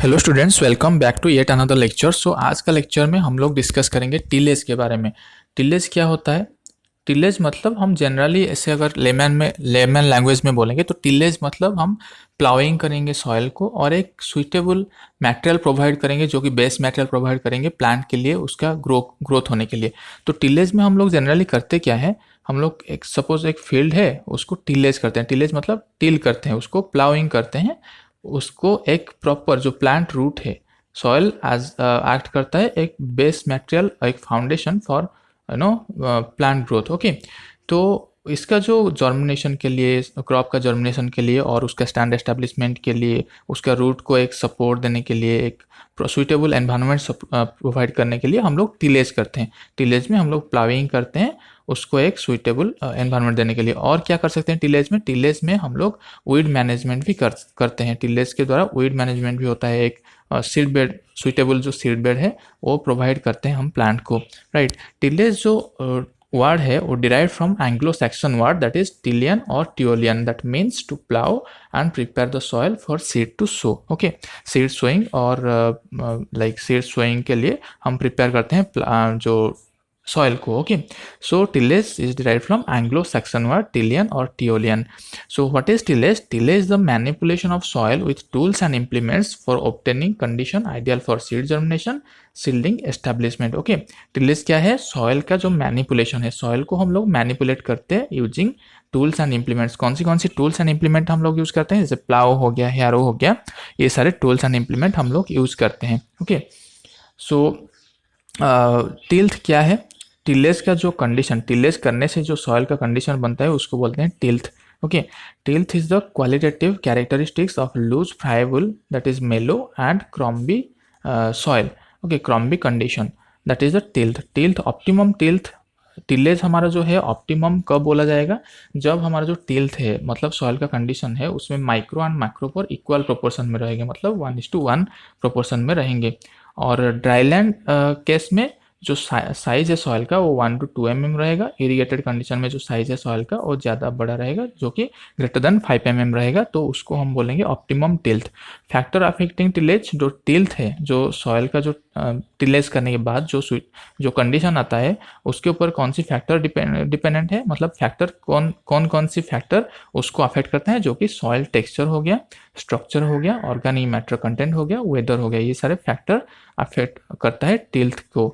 Hello students, welcome back to yet another lecture. So आज का lecture में हम लोग डिस्कस करेंगे टिलेज के बारे में। टिलेज क्या होता है? टिलेज मतलब हम जनरली ऐसे अगर लेमन लैंग्वेज में बोलेंगे तो टिलेज मतलब हम प्लाउइंग करेंगे सॉइल को और एक सुइटेबल मटेरियल प्रोवाइड करेंगे, जो कि बेस मटेरियल प्रोवाइड करेंगे प्लांट के लिए, उसका ग्रोथ होने के लिए। तो टिलेज में हम लोग जनरली करते क्या है, हम लोग एक सपोज एक फील्ड है उसको टिलेज करते हैं। टिलेज मतलब टिल करते हैं, उसको प्लाउइंग करते हैं, उसको एक प्रॉपर जो प्लांट रूट है, सॉइल एज एक्ट करता है एक बेस मटेरियल, एक foundation for plant growth. Okay, तो इसका जो जर्मिनेशन के लिए, क्रॉप का जर्मिनेशन के लिए और उसका स्टैंड एस्टेब्लिशमेंट के लिए, उसका रूट को एक सपोर्ट देने के लिए, एक सुइटेबल एनवायरनमेंट प्रोवाइड करने के लिए हम लोग टिलेज करते हैं। टिलेज में हम लोग प्लाविंग करते हैं उसको एक सुइटेबल एनवायरनमेंट देने के लिए। और क्या कर सकते हैं टिलेज में? टिलेज में हम लोग वीड मैनेजमेंट भी करते हैं। टिलेज के द्वारा वीड मैनेजमेंट भी होता है। एक सीड बेड, सुइटेबल जो सीड बेड है वो प्रोवाइड करते हैं हम प्लांट को, राइट। टिलेज जो वर्ड है वो derive from Anglo Saxon word that is tilian और teolian, that means to plough and prepare the soil for seed to sow. Okay, seed sowing और लाइक सीड सोइंग के लिए हम prepare करते हैं जो सॉइल को। Okay, so tillage is derived from Anglo-Saxon word tillion or Teolian. So what is tillage? Tillage is the manipulation of soil with tools and implements for obtaining condition ideal for seed germination, seedling establishment. Okay, tillage क्या है? Soil का जो manipulation है, soil को हम लोग manipulate करते हैं यूजिंग टूल्स एंड इम्प्लीमेंट्स। कौन सी टूल्स एंड इम्प्लीमेंट हम लोग यूज करते हैं? जैसे प्लाउ हो गया, हैरो हो गया, ये सारे टूल्स एंड इम्प्लीमेंट हम लोग यूज करते हैं। ओके, सो टिल्थ क्या है? टिलेज का जो कंडीशन, टिलेज करने से जो सॉइल का कंडीशन बनता है उसको बोलते हैं tilth. Okay, tilth is the qualitative characteristics of loose friable that is mellow and crumby soil. Okay, crumby condition that is the tilth. Tilth optimum tilth, tillage हमारा जो है ऑप्टिमम कब बोला जाएगा? जब हमारा जो टिल्थ है मतलब सॉइल का कंडीशन है उसमें माइक्रो एंड मैक्रो पर इक्वल प्रोपोर्शन में रहेंगे, मतलब 1:1 प्रोपोर्शन में रहेंगे। और ड्राईलैंड केस में जो साइज है सॉइल का वो 1 to 2 mm रहेगा। इरीगेटेड कंडीशन में जो साइज है सॉइल का वो ज़्यादा बड़ा रहेगा, जो कि ग्रेटर देन 5 mm रहेगा, तो उसको हम बोलेंगे optimum tilth. Factor affecting tillage, जो टिल्थ है, जो सॉइल का जो टिलेज करने के बाद जो कंडीशन आता है उसके ऊपर कौन सी फैक्टर डिपेंडेंट है, मतलब फैक्टर कौन सी फैक्टर उसको अफेक्ट करते हैं, जो कि सॉइल टेक्सचर हो गया, स्ट्रक्चर हो गया, ऑर्गेनिक मैटर कंटेंट हो गया, वेदर हो गया, ये सारे फैक्टर अफेक्ट करता है टिल्थ को।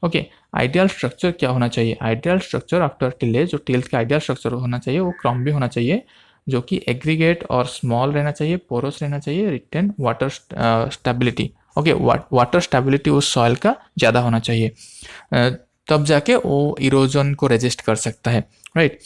ओके, आइडियल स्ट्रक्चर क्या होना चाहिए? आइडियल स्ट्रक्चर आफ्टर टिलेज, जो टिल्थ का आइडियल स्ट्रक्चर होना चाहिए वो क्रॉम्बी होना चाहिए, जो कि एग्रीगेट और स्मॉल रहना चाहिए, पोरस रहना चाहिए, retain water stability. Okay, water stability उस सॉइल का ज़्यादा होना चाहिए, तब जाके वो इरोजन को रेजिस्ट कर सकता है, राइट।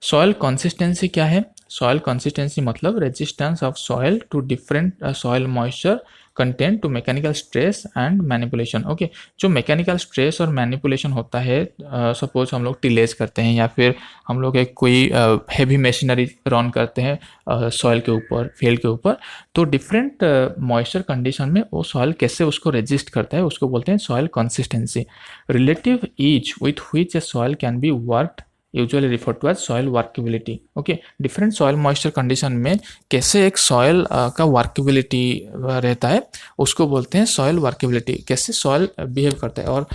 सॉइल कंसिस्टेंसी क्या है? सॉइल कंसिस्टेंसी मतलब resistance of soil to different soil moisture content to mechanical stress and manipulation. Okay, जो मैकेनिकल स्ट्रेस और मैनिपुलेशन होता है, सपोज हम लोग टिलेज करते हैं या फिर हम लोग एक कोई हैवी मशीनरी रन करते हैं सॉइल के ऊपर, फील्ड के ऊपर, तो डिफरेंट मॉइस्चर कंडीशन में वो सॉइल कैसे उसको रेजिस्ट करता है उसको बोलते हैं soil consistency. Relative ease with which a soil can be worked usually refer to as soil workability. Okay, different soil moisture condition में कैसे एक सॉइल का वर्केबिलिटी रहता है उसको बोलते हैं सॉइल वर्केबिलिटी, कैसे सॉइल बिहेव करता है। और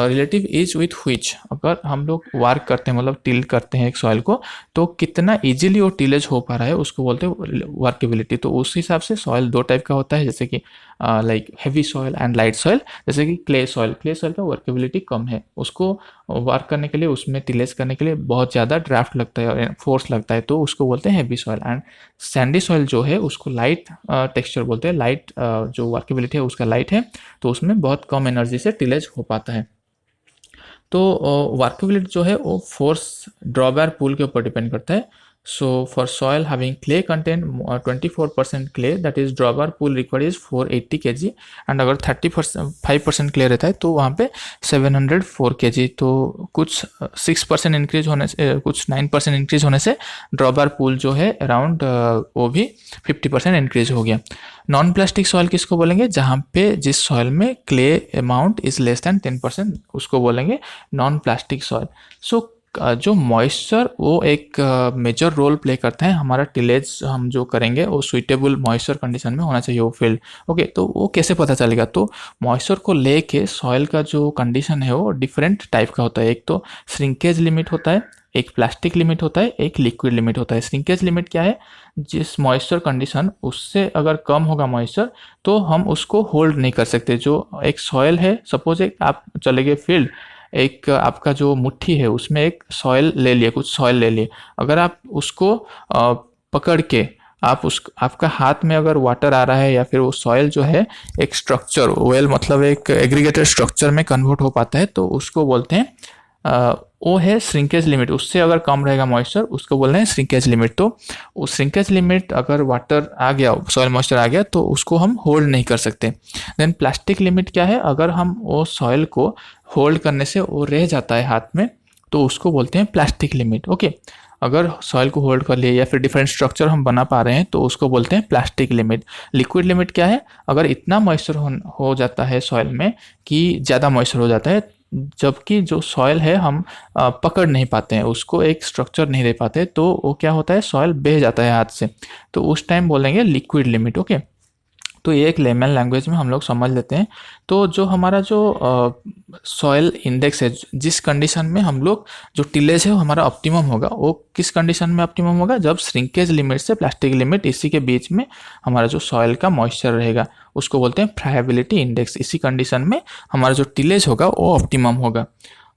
रिलेटिव इज विथ व्हिच, अगर हम लोग वर्क करते हैं मतलब टिल करते हैं एक सॉइल को, तो कितना इजीली वो टिलेज हो पा रहा है उसको बोलते हैं वर्केबिलिटी। तो उस हिसाब से सॉइल दो टाइप का होता है, जैसे कि like heavy soil and light soil. जैसे कि क्ले सॉइल का वर्केबिलिटी कम है, उसको वर्क करने के लिए, उसमें टिलेज करने के लिए बहुत ज़्यादा ड्राफ्ट लगता है और फोर्स लगता है, तो उसको बोलते हैं heavy soil. And Sandy soil जो है उसको लाइट टेक्सचर बोलते हैं, लाइट जो वर्केबिलिटी है उसका लाइट है, तो उसमें बहुत कम एनर्जी से टिलेज हो पाता है। तो वर्केबिलिटी जो है वो फोर्स ड्रॉबैर पुल के ऊपर डिपेंड करता है। So for soil having clay content 24% clay, that is drawbar pull required is 480 kg, and अगर 5% clay रहता है तो वहाँ पे 704 kg, तो कुछ 6% इंक्रीज होने से, कुछ 9% इंक्रीज होने से ड्रॉबार पुल जो है अराउंड वो भी 50% इंक्रीज हो गया। नॉन प्लास्टिक सॉइल किसको बोलेंगे? जहाँ पे जिस सॉइल में clay amount is less than 10%, उसको बोलेंगे नॉन प्लास्टिक सॉइल। सो जो मॉइस्चर वो एक मेजर रोल प्ले करता है। हमारा टिलेज हम जो करेंगे वो सुइटेबल मॉइस्चर कंडीशन में होना चाहिए वो फील्ड। ओके, तो वो कैसे पता चलेगा? तो मॉइस्चर को लेके सॉइल का जो कंडीशन है वो डिफरेंट टाइप का होता है। एक तो श्रिंकेज लिमिट होता है, एक प्लास्टिक लिमिट होता है, एक लिक्विड लिमिट होता है। श्रिंकेज लिमिट क्या है? जिस मॉइस्चर कंडीशन उससे अगर कम होगा मॉइस्चर तो हम उसको होल्ड नहीं कर सकते। जो एक सॉइल है, सपोज एक आप चले गए फील्ड, एक आपका जो मुट्ठी है उसमें एक सॉइल ले लिए, कुछ सॉइल ले लिए, अगर आप उसको पकड़ के आप उस आपका हाथ में अगर वाटर आ रहा है या फिर वो सॉइल जो है एक स्ट्रक्चर वेल मतलब एक एग्रीगेटेड स्ट्रक्चर में कन्वर्ट हो पाता है, तो उसको बोलते हैं वो है श्रिंकेज लिमिट। उससे अगर कम रहेगा मॉइस्चर उसको बोल रहे हैं श्रिंकेज लिमिट। तो उस श्रिंकेज लिमिट अगर वाटर आ गया, सॉइल मॉइस्चर आ गया, तो उसको हम होल्ड नहीं कर सकते। देन प्लास्टिक लिमिट क्या है? अगर हम वो सॉइल को होल्ड करने से वो रह जाता है हाथ में तो उसको बोलते हैं प्लास्टिक लिमिट। ओके, अगर सॉइल को होल्ड कर लिए या फिर डिफरेंट स्ट्रक्चर हम बना पा रहे हैं तो उसको बोलते हैं प्लास्टिक लिमिट। लिक्विड लिमिट क्या है? अगर इतना मॉइस्चर हो जाता है सॉइल में कि ज़्यादा मॉइस्चर हो जाता है, जबकि जो सॉइल है हम पकड़ नहीं पाते हैं, उसको एक स्ट्रक्चर नहीं दे पाते, तो वो क्या होता है, सॉइल बह जाता है हाथ से, तो उस टाइम बोलेंगे लिक्विड लिमिट। ओके, तो ये एक लेमन लैंग्वेज में हम लोग समझ लेते हैं। तो जो हमारा जो सॉइल इंडेक्स है, जिस कंडीशन में हम लोग जो टिलेज है वो हमारा ऑप्टिमम होगा, वो किस कंडीशन में ऑप्टिमम होगा? जब श्रिंकेज लिमिट से प्लास्टिक लिमिट इसी के बीच में हमारा जो सॉइल का मॉइस्चर रहेगा उसको बोलते हैं फ्राइबिलिटी इंडेक्स। इसी कंडीशन में हमारा जो टिलेज होगा वो ऑप्टिमम होगा।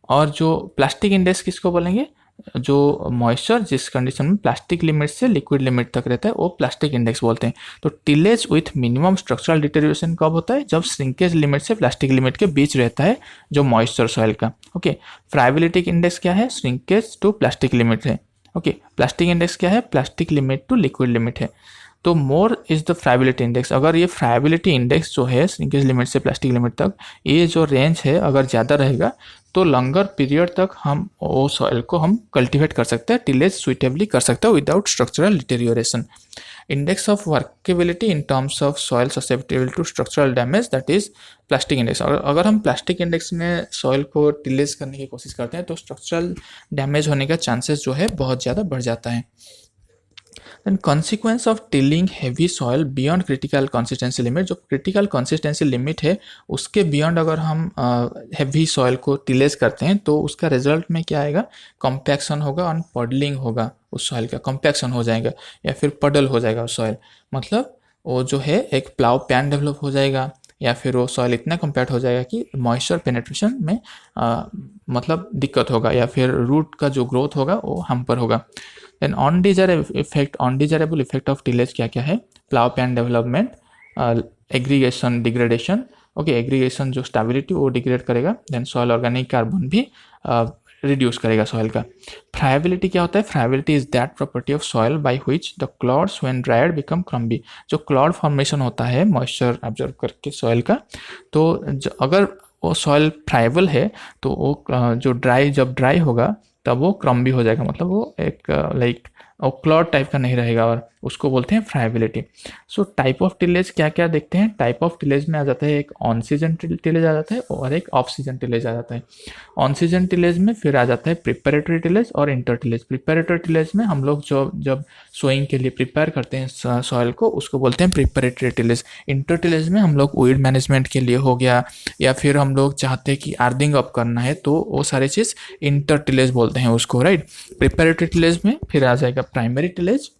और जो प्लास्टिक इंडेक्स किसको बोलेंगे? जो मॉइस्चर जिस कंडीशन में प्लास्टिक लिमिट से लिक्विड लिमिट तक रहता है वो प्लास्टिक इंडेक्स बोलते हैं। तो tillage with minimum structural deterioration कब होता है? जब श्रिंकेज लिमिट से प्लास्टिक लिमिट के बीच रहता है जो मॉइस्चर सॉइल का। ओके, फ्राइबिलिटी इंडेक्स क्या है? श्रिंकेज टू प्लास्टिक लिमिट है। ओके, प्लास्टिक इंडेक्स क्या है? Plastic limit to liquid limit है। तो more is the friability index. अगर ये फ्राइबिलिटी इंडेक्स जो है श्रिंकेज लिमिट से प्लास्टिक लिमिट तक, ये जो रेंज है अगर ज़्यादा रहेगा तो लॉन्गर पीरियड तक हम वो सॉइल को हम कल्टीवेट कर सकते हैं, टिलेज सुइटेबली कर सकते हैं without structural deterioration. Index of workability in terms of soil susceptible to structural damage, that is plastic index. अगर हम प्लास्टिक इंडेक्स में सॉइल को टिलेज करने की कोशिश करते हैं तो स्ट्रक्चरल डैमेज होने का चांसेस जो है बहुत ज़्यादा बढ़ जाता है। Then consequence of tilling heavy soil beyond critical consistency limit. जो क्रिटिकल कंसिस्टेंसी लिमिट है उसके बियॉन्ड अगर हम हैवी सॉइल को टिलेज करते हैं तो उसका रिजल्ट में क्या आएगा? कॉम्पैक्शन होगा और पडलिंग होगा, उस सॉइल का कॉम्पैक्शन हो जाएगा या फिर पडल हो जाएगा उस सॉइल। मतलब वो जो है एक प्लाव पैन डेवलप हो जाएगा या फिर वो सॉइल इतना कम्पैक्ट हो जाएगा कि मॉइस्चर पेनेट्रेशन में मतलब दिक्कत होगा या फिर रूट का जो ग्रोथ होगा वो हैम्पर होगा। Then undesirable effect of tillage क्या क्या है? Plough pan development, aggregation degradation. Okay, aggregation जो स्टेबिलिटी वो डिग्रेड करेगा। देन सॉइल ऑर्गेनिक कार्बन भी रिड्यूस करेगा सॉइल का। फ्राइबिलिटी क्या होता है? Friability is that property of soil by which the clods when dried become crumby. जो क्लॉड फॉर्मेशन होता है मॉइस्चर ऑब्जर्व करके सॉइल का, तो अगर वो सॉइल फ्राइबल है तो वो जो जब ड्राई होगा तब वो क्रम्बी हो जाएगा, मतलब वो एक लाइक क्लॉड टाइप का नहीं रहेगा और उसको बोलते हैं friability. So type of tillage क्या क्या देखते हैं? टाइप ऑफ टिलेज में आ जाता है एक ऑन सीजन टिलेज आ जाता है और एक ऑफ सीजन टिलेज आ जाता है। ऑन सीजन टिलेज में फिर आ जाता है प्रिपरेटरी टिलेज और इंटर टिलेज। प्रिपरेटरी टिलेज में हम लोग जब सोइंग के लिए प्रिपेयर करते हैं सॉइल को उसको बोलते हैं प्रिपरेटरी टिलेज। इंटर टिलेज में हम लोग वीड मैनेजमेंट के लिए हो गया या फिर हम लोग चाहते हैं कि आर्दिंग अप करना है तो वो सारी चीज़ इंटर टिलेज बोलते हैं उसको, राइट। प्रिपरेटरी टिलेज में फिर आ जाएगा प्राइमरी टिलेज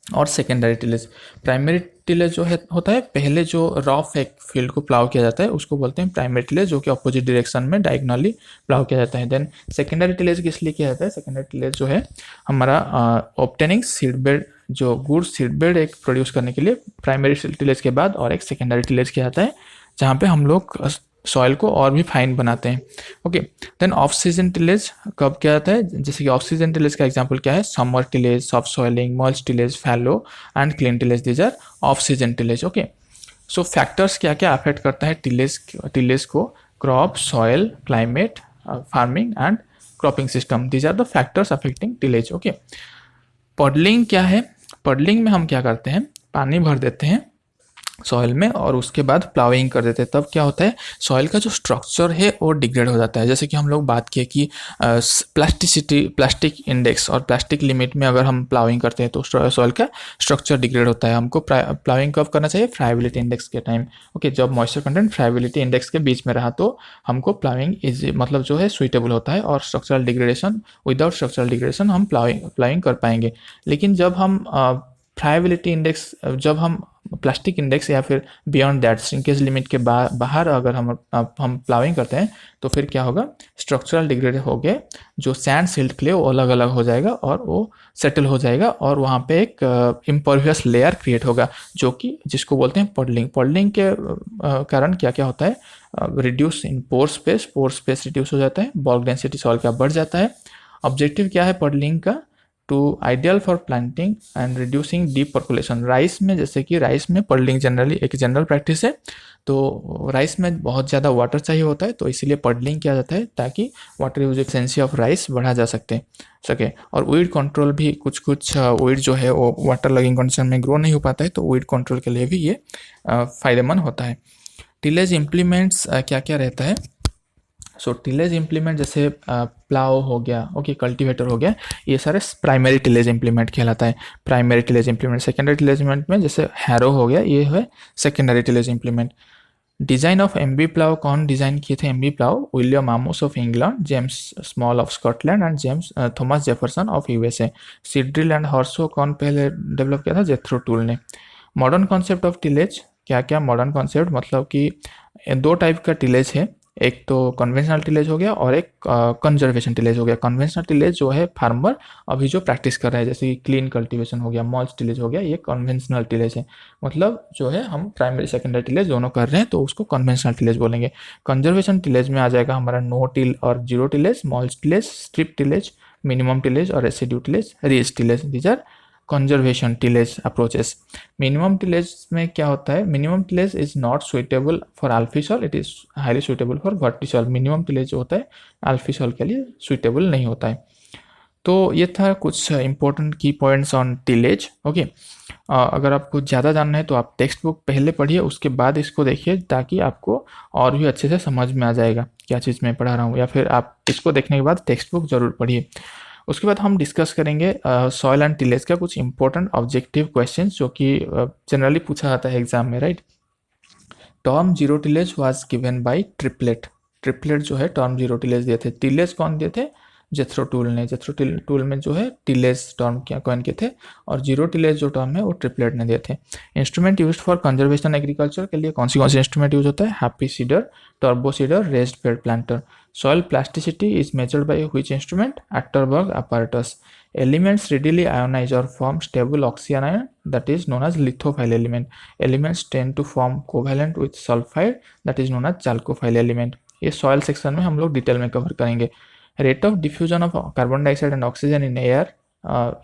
और सेकेंडरी टिलेज। प्राइमरी टिलेज जो है होता है पहले जो रफ एक फील्ड को प्लाव किया जाता है उसको बोलते हैं प्राइमरी टिलेज, जो कि अपोजिट डायरेक्शन में डायगोनली प्लाव किया जाता है। देन सेकेंडरी टिलेज किस लिए किया जाता है? सेकेंडरी टिलेज जो है हमारा ऑब्टेनिंग सीड बेड, जो गुड सीड बेड एक प्रोड्यूस करने के लिए प्राइमरी टिलेज के बाद और एक सेकेंडरी टिलेज किया जाता है, जहाँ पे हम लोग सॉइल को और भी फाइन बनाते हैं। Okay, then off season tillage कब क्या जाता है? जैसे कि ऑफ सीजन टिलेज का एग्जांपल क्या है? Summer tillage, soft soiling, mulch tillage, fallow and clean tillage, these are off season tillage. Okay, so factors क्या क्या अफेक्ट करता है टिलेज को? Crop, soil, climate, farming and cropping system, these are the factors affecting tillage. Okay, puddling क्या है? Puddling में हम क्या करते हैं? पानी भर देते हैं सॉइल में और उसके बाद प्लाविंग कर देते हैं, तब क्या होता है सॉइल का जो स्ट्रक्चर है वो डिग्रेड हो जाता है। जैसे कि हम लोग बात किए कि प्लास्टिक इंडेक्स और प्लास्टिक लिमिट में अगर हम प्लाविंग करते हैं तो सॉइल का स्ट्रक्चर डिग्रेड होता है। हमको प्लाविंग कब करना चाहिए, फ्राइबिलिटी इंडेक्स के टाइम। ओके, जब मॉइस्चर कंटेंट फ्राइबिलिटी इंडेक्स के बीच में रहा तो हमको प्लाविंग इज मतलब जो है सुइटेबल होता है, और structural degradation, without structural degradation हम प्लाविंग कर पाएंगे। लेकिन जब हम फ्राइबिलिटी इंडेक्स, जब हम प्लास्टिक इंडेक्स या फिर बियॉन्ड दैट श्रिंकेज लिमिट के बाहर अगर हम प्लाविंग करते हैं तो फिर क्या होगा, स्ट्रक्चरल डिग्रेड हो गए, जो सैंड सिल्ट क्ले वो अलग अलग हो जाएगा और वो सेटल हो जाएगा, और वहाँ पे एक इम्परवियस लेयर क्रिएट होगा जो कि जिसको बोलते हैं पडलिंग। पडलिंग के कारण क्या क्या होता है, reduce in pore space reduce हो जाता है, बल्क डेंसिटी सॉइल का बढ़ जाता है। ऑब्जेक्टिव क्या है पडलिंग का, to ideal for planting and reducing deep percolation. Rice में, जैसे कि राइस में पडलिंग जनरली एक जनरल प्रैक्टिस है, तो राइस में बहुत ज़्यादा वाटर चाहिए होता है, तो इसीलिए पडलिंग किया जाता है ताकि water use efficiency of rice बढ़ा जा सके। और वीड कंट्रोल भी, कुछ वीड जो है वो वाटर लगिंग कंडीशन में ग्रो नहीं हो पाता है, तो वीड कंट्रोल के लिए भी ये फ़ायदेमंद होता है। टिलेज इम्प्लीमेंट्स क्या क्या रहता है, सो टिलेज इम्प्लीमेंट जैसे प्लाव हो गया, ओके, कल्टीवेटर हो गया, ये सारे प्राइमरी टिलेज इम्प्लीमेंट कहलाता है। Primary tillage implement, secondary tillage implement में जैसे हैरो हो गया, ये है secondary tillage implement. Design of MB plough, कौन डिज़ाइन किए थे MB plough, William Amos of England, James Small of Scotland and James Thomas Jefferson of USA. Seed drill and horse hoe कौन पहले डेवलप किया था, जेथ्रो टूल ने। मॉडर्न कॉन्सेप्ट ऑफ टिलेज, क्या क्या मॉडर्न कॉन्सेप्ट, मतलब कि दो टाइप का टिलेज है, एक तो कन्वेंशनल टिलेज हो गया और एक कंजर्वेशन टिलेज हो गया। कन्वेंशनल टिलेज जो है फार्मर अभी जो प्रैक्टिस कर रहा है, जैसे कि क्लीन कल्टीवेशन हो गया, मल्च टिलेज हो गया, ये कन्वेंशनल टिलेज है। मतलब जो है हम प्राइमरी सेकेंडरी टिलेज दोनों कर रहे हैं तो उसको कन्वेंशनल टिलेज बोलेंगे। कंजर्वेशन टिलेज में आ जाएगा हमारा नो टिल और zero tillage, mulch tillage, strip tillage, minimum tillage और residue tillage, ridge tillage. These are conservation tillage approaches. Minimum tillage में क्या होता है, minimum tillage is not suitable for alfisol, it is highly suitable for vertisol. Minimum tillage जो होता है अल्फी soil के लिए सुइटेबल नहीं होता है। तो ये था कुछ इंपॉर्टेंट की पॉइंट्स ऑन टिलेज। ओके, अगर आपको ज़्यादा जानना है तो आप टेक्स्ट बुक पहले पढ़िए, उसके बाद इसको देखिए, ताकि आपको और भी अच्छे से समझ में आ जाएगा क्या चीज़ मैं पढ़ा रहा हूँ, या फिर आप इसको देखने के बाद टेक्स्ट बुक जरूर पढ़िए। उसके बाद हम डिस्कस करेंगे सॉइल एंड टिलेज का कुछ इंपॉर्टेंट ऑब्जेक्टिव क्वेश्चंस जो कि जनरली पूछा जाता है एग्जाम में, right. Term zero tillage was given by triplet. Triplet जो है टर्म जीरो टिलेज दिए थे। टिलेज कौन दिए थे, जेथ्रो टूल ने। जेथ्रो टूल में जो है टिलेज टर्म क्या कौन के थे, और जीरो टिलेज जो टर्म है वो ट्रिपलेट ने दिए थे। Instrument used for conservation agriculture के लिए कौन सी इंस्ट्रूमेंट यूज होता है, happy seeder, turbo cedar, raised bed planter. Soil plasticity is measured by which instrument, Atterberg apparatus. Elements readily ionize or form stable oxyanion, that is known as lithophile element. Elements tend to form covalent with sulfide, that is known as chalcophile element. ये soil section में हम लोग detail में cover करेंगे। Rate of diffusion of carbon dioxide and oxygen in air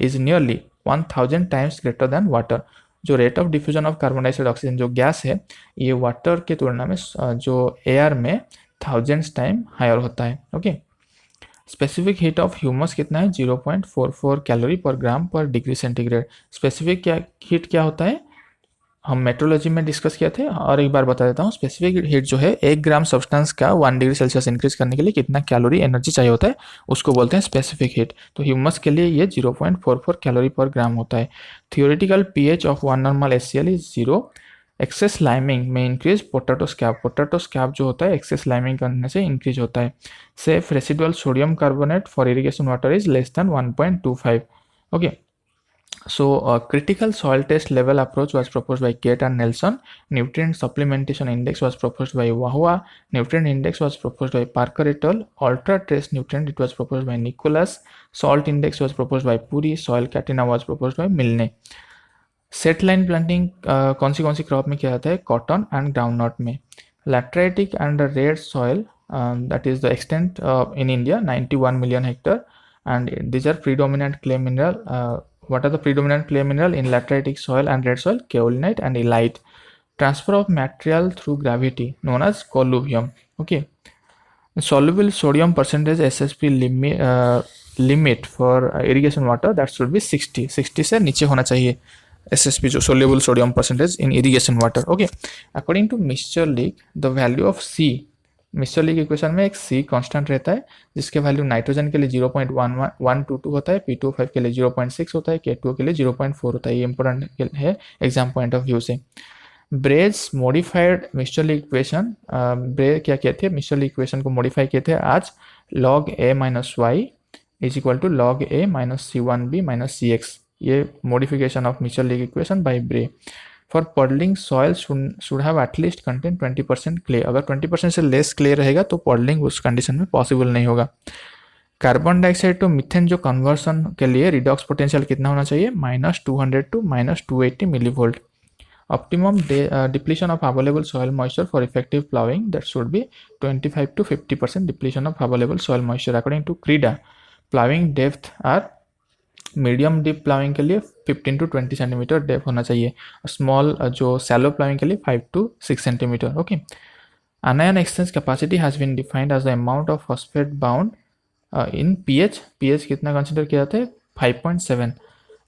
is nearly 1000 times greater than water. जो rate of diffusion of carbon dioxide oxygen जो gas है, ये वाटर के तुलना में जो एयर में 1000 टाइम हायर होता है। Okay, specific heat of humus कितना है, 0.44 कैलोरी पर ग्राम पर डिग्री सेंटीग्रेड। स्पेसिफिक क्या हीट क्या होता है, हम मेट्रोलॉजी में डिस्कस किए थे, और एक बार बता देता हूँ। स्पेसिफिक हीट जो है 1 ग्राम सब्सटेंस का 1 डिग्री सेल्सियस इंक्रीज करने के लिए कितना कैलोरी एनर्जी चाहिए होता है, उसको बोलते हैं स्पेसिफिक हीट। तो ह्यूमस के लिए ये 0.44 कैलोरी पर ग्राम होता है। Theoretical pH of 1 normal HCl is 0। Excess liming में increase potato scab. Potato scab जो होता है एक्सेस लाइमिंग करने से इंक्रीज होता है। Safe residual sodium carbonate for irrigation water is less than 1.25। Okay, so a critical soil test level approach was proposed by Kate and Nelson. Nutrient supplementation index was proposed by Wahua. Nutrient index was proposed by Parker et al. Ultra trace nutrient, it was proposed by Nicholas. Salt index was proposed by Puri. Soil catina was proposed by Milne. Set line planting कौन सी crop में किया जाता है, cotton and groundnut में। Lateritic and red soil, that is the extent in India 91 million hectare, and these are predominant clay mineral. What are the predominant clay mineral in lateritic soil and red soil? Kaolinite and elite. Transfer of material through gravity known as colluvium. Okay, soluble sodium percentage SSP limit for irrigation water, that should be 60 से नीचे होना चाहिए। SSP, जो soluble sodium percentage in irrigation water. Okay, according to Mitscherlich, the value of C, Mitscherlich equation में एक C constant रहता है जिसके वैल्यू नाइट्रोजन के लिए 0.1122 होता है, P2O5 के लिए 0.6 होता है, K2O के लिए 0.4 होता है. ये इंपॉर्टेंट है एग्जाम पॉइंट ऑफ व्यू से. ब्रेज मॉडिफाइड मिक्सचरली इक्वेशन, ब्रे क्या कहते हैं, मिक्सचरली इक्वेशन को मॉडिफाई किए थे आज log a minus Y is equal to log a माइनस C1b माइनस CX. ये modification of Mitscherlich equation by Bray. For puddling soil should have at least contain 20% clay. अगर 20% से लेस क्ले रहेगा तो पॉडलिंग उस कंडीशन में पॉसिबल नहीं होगा. कार्बन डाइऑक्साइड टू मीथेन जो कन्वर्सन के लिए रिडॉक्स पोटेंशियल कितना होना चाहिए, -200 to -280 millivolt. Optimum depletion of available soil moisture for effective plowing, that should be 25 to 50% depletion of available soil moisture according to CRIDA. Plowing depth are medium deep ploughing के लिए 15 to 20 centimetre Depp होना चाहिए. Small जो Cello ploughing के लिए 5 to 6 centimetre. Okay. Anion exchange capacity has been defined as the amount of phosphate bound in pH. pH कितना consider किया जाता है, 5.7.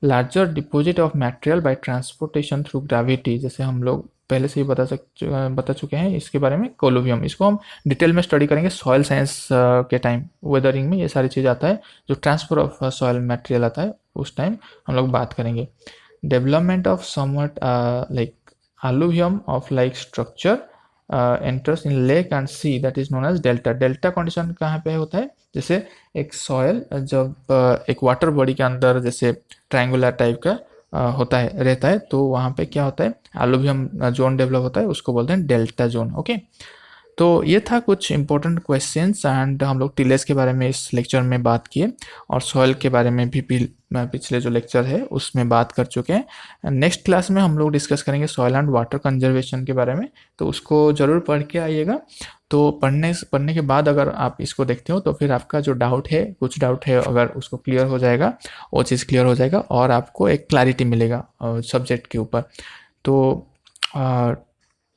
Larger deposit of material by transportation through gravity, जैसे हम लोग पहले से ही बता चुके हैं इसके बारे में. कोलोवियम, इसको हम डिटेल में स्टडी करेंगे सॉइल साइंस के टाइम. वेदरिंग में ये सारी चीज़ आता है, जो ट्रांसफर ऑफ सॉइल मटेरियल आता है उस टाइम हम लोग बात करेंगे. Development of somewhat like alluvium of like structure enters in lake and sea, that is known as delta. Delta condition कहाँ पे होता है, जैसे एक सॉयल जब एक वाटर बॉडी के अंदर जैसे ट्रायंगुलर टाइप का होता है रहता है, तो वहाँ पे क्या होता है, एलुवियम जोन डेवलप होता है, उसको बोलते हैं डेल्टा जोन. ओके. तो ये था कुछ इंपॉर्टेंट क्वेश्चंस एंड हम लोग टिलेज के बारे में इस लेक्चर में बात किए और सॉइल के बारे में भी पिछले जो लेक्चर है उसमें बात कर चुके हैं. नेक्स्ट क्लास में हम लोग डिस्कस करेंगे सॉइल एंड वाटर कंजर्वेशन के बारे में, तो उसको ज़रूर पढ़ के आइएगा. तो पढ़ने के बाद अगर आप इसको देखते हो तो फिर आपका जो डाउट है, कुछ डाउट है, अगर उसको क्लियर हो जाएगा, वो चीज़ क्लियर हो जाएगा और आपको एक क्लैरिटी मिलेगा सब्जेक्ट के ऊपर. तो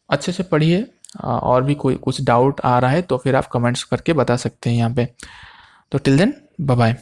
अच्छे से पढ़िए. और भी कोई कुछ डाउट आ रहा है तो फिर आप कमेंट्स करके बता सकते हैं यहाँ पे. तो टिल देन बाय बाय.